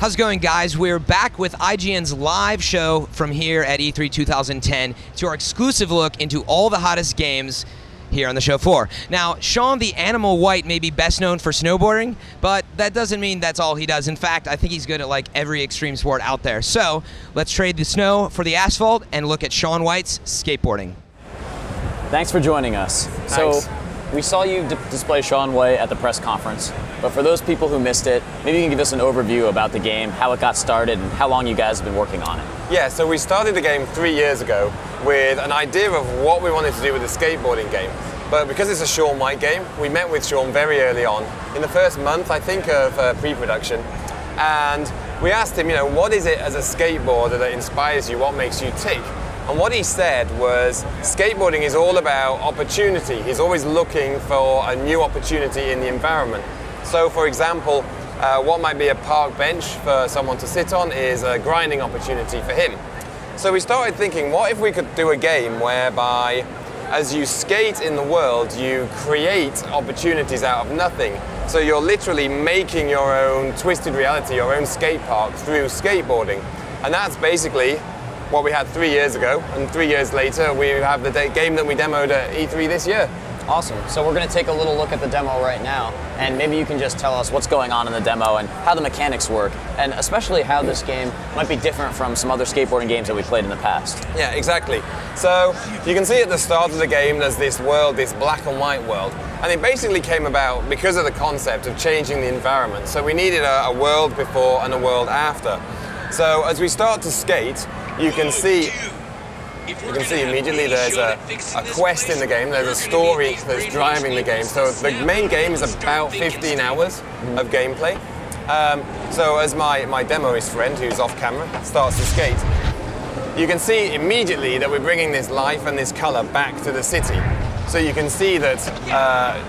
How's it going, guys? We're back with IGN's live show from here at E3 2010. It's your exclusive look into all the hottest games here on the show floor. Now, Shaun the Animal White may be best known for snowboarding, but that doesn't mean that's all he does. In fact, I think he's good at like every extreme sport out there. So let's trade the snow for the asphalt and look at Shaun White's skateboarding. Thanks for joining us. Thanks. So we saw you display Shaun White at the press conference, but for those people who missed it, maybe you can give us an overview about the game, how it got started, and how long you guys have been working on it. Yeah, so we started the game 3 years ago with an idea of what we wanted to do with the skateboarding game. But because it's a Shaun White game, we met with Shaun very early on, in the first month, I think, of pre-production. And we asked him, what is it as a skateboarder that inspires you? What makes you tick? And what he said was, skateboarding is all about opportunity. He's always looking for a new opportunity in the environment. So, for example, what might be a park bench for someone to sit on is a grinding opportunity for him. So we started thinking, what if we could do a game whereby, as you skate in the world, you create opportunities out of nothing. So you're literally making your own twisted reality, your own skate park through skateboarding. And that's basically what we had 3 years ago, and 3 years later we have the game that we demoed at E3 this year. Awesome. So we're going to take a little look at the demo right now, and maybe you can just tell us what's going on in the demo and how the mechanics work, and especially how this game might be different from some other skateboarding games that we played in the past. Yeah, exactly. So you can see at the start of the game there's this world, this black and white world, and it basically came about because of the concept of changing the environment. So we needed a world before and a world after. So as we start to skate, you can see immediately there's a quest in the game, there's a story that's driving the game. So the main game is about 15 hours of gameplay. So as my demoist friend, who's off camera, starts to skate, you can see immediately that we're bringing this life and this color back to the city. So you can see that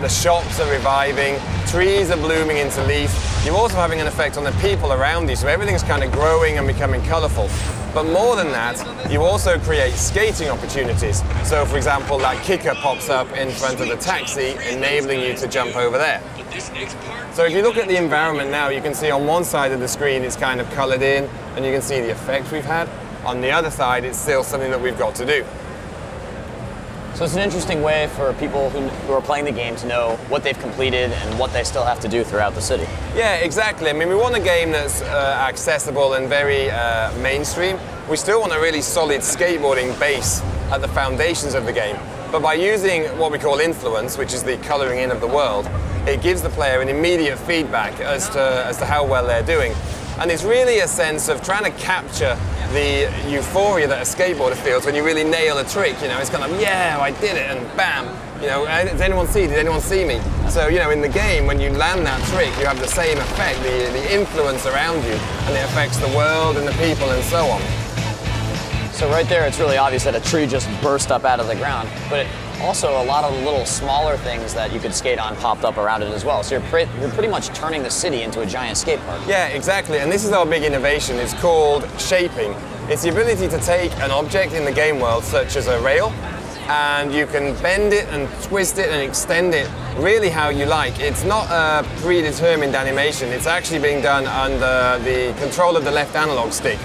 the shops are reviving, trees are blooming into leaf. You're also having an effect on the people around you, so everything's kind of growing and becoming colorful. But more than that, you also create skating opportunities. So for example, that kicker pops up in front of the taxi, enabling you to jump over there. So if you look at the environment now, you can see on one side of the screen it's kind of colored in, and you can see the effect we've had. On the other side, it's still something that we've got to do. So it's an interesting way for people who are playing the game to know what they've completed and what they still have to do throughout the city. Yeah, exactly. I mean, we want a game that's accessible and very mainstream. We still want a really solid skateboarding base at the foundations of the game. But by using what we call influence, which is the coloring in of the world, it gives the player an immediate feedback as to how well they're doing. And it's really a sense of trying to capture the euphoria that a skateboarder feels when you really nail a trick. It's kind of, yeah, I did it, and bam. Did anyone see me? So, in the game, when you land that trick, you have the same effect, the influence around you, and it affects the world and the people and so on. So right there, it's really obvious that a tree just burst up out of the ground, but also a lot of little smaller things that you could skate on popped up around it as well. So you're pretty much turning the city into a giant skate park. Yeah, exactly, and this is our big innovation. It's called shaping. It's the ability to take an object in the game world, such as a rail, and you can bend it and twist it and extend it really how you like. It's not a predetermined animation. It's actually being done under the control of the left analog stick.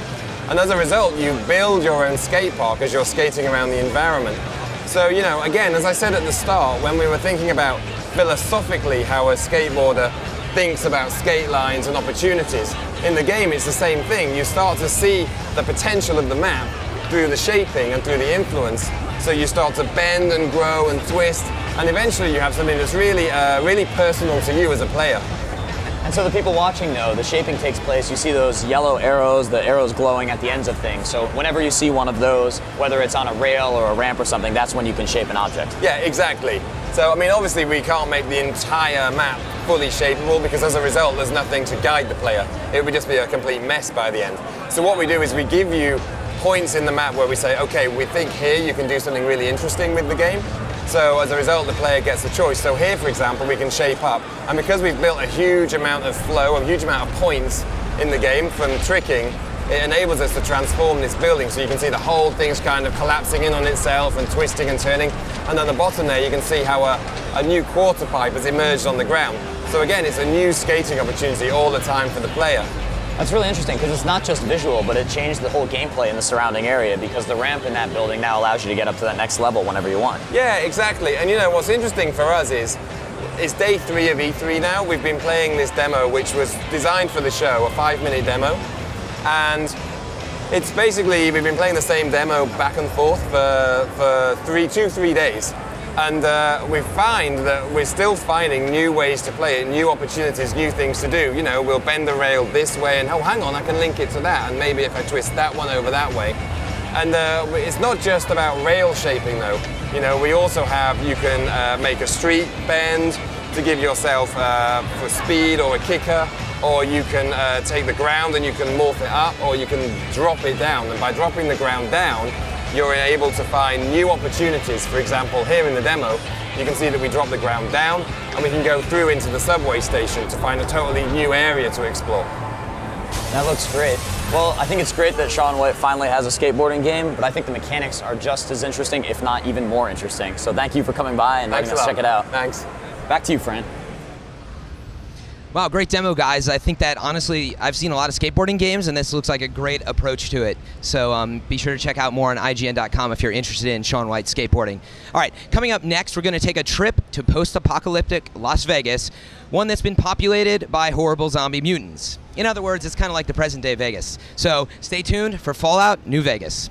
And as a result, you build your own skate park as you're skating around the environment. So, again, as I said at the start, when we were thinking about philosophically how a skateboarder thinks about skate lines and opportunities, in the game it's the same thing. You start to see the potential of the map through the shaping and through the influence. So you start to bend and grow and twist, and eventually you have something that's really, really personal to you as a player. And so the people watching know the shaping takes place. You see those yellow arrows, the arrows glowing at the ends of things. So whenever you see one of those, whether it's on a rail or a ramp or something, that's when you can shape an object. Yeah, exactly. So, I mean, obviously we can't make the entire map fully shapeable because as a result there's nothing to guide the player. It would just be a complete mess by the end. So what we do is we give you points in the map where we say, okay, we think here you can do something really interesting with the game. So as a result, the player gets a choice. So here, for example, we can shape up. And because we've built a huge amount of flow, a huge amount of points in the game from tricking, it enables us to transform this building. So you can see the whole thing's kind of collapsing in on itself and twisting and turning. And at the bottom there, you can see how a new quarter pipe has emerged on the ground. So again, it's a new skating opportunity all the time for the player. That's really interesting because it's not just visual, but it changed the whole gameplay in the surrounding area because the ramp in that building now allows you to get up to that next level whenever you want. Yeah, exactly. And you know, what's interesting for us is it's day 3 of E3 now. We've been playing this demo, which was designed for the show, a 5-minute demo. And it's basically, we've been playing the same demo back and forth for 3 days. And we find that we're still finding new ways to play it, new opportunities, new things to do. You know, we'll bend the rail this way and, oh, hang on, I can link it to that. And maybe if I twist that one over that way. And it's not just about rail shaping though. You know, we also have, you can make a street bend to give yourself for speed or a kicker, or you can take the ground and you can morph it up, or you can drop it down. And by dropping the ground down, you're able to find new opportunities. For example, here in the demo, you can see that we drop the ground down and we can go through into the subway station to find a totally new area to explore. That looks great. Well, I think it's great that Shaun White finally has a skateboarding game, but I think the mechanics are just as interesting, if not even more interesting. So thank you for coming by and letting us check it out. Thanks. Back to you, Fran. Wow, great demo, guys. I think that, honestly, I've seen a lot of skateboarding games, and this looks like a great approach to it. So be sure to check out more on IGN.com if you're interested in Shaun White skateboarding. All right, coming up next, we're going to take a trip to post-apocalyptic Las Vegas, one that's been populated by horrible zombie mutants. In other words, it's kind of like the present-day Vegas. So stay tuned for Fallout New Vegas.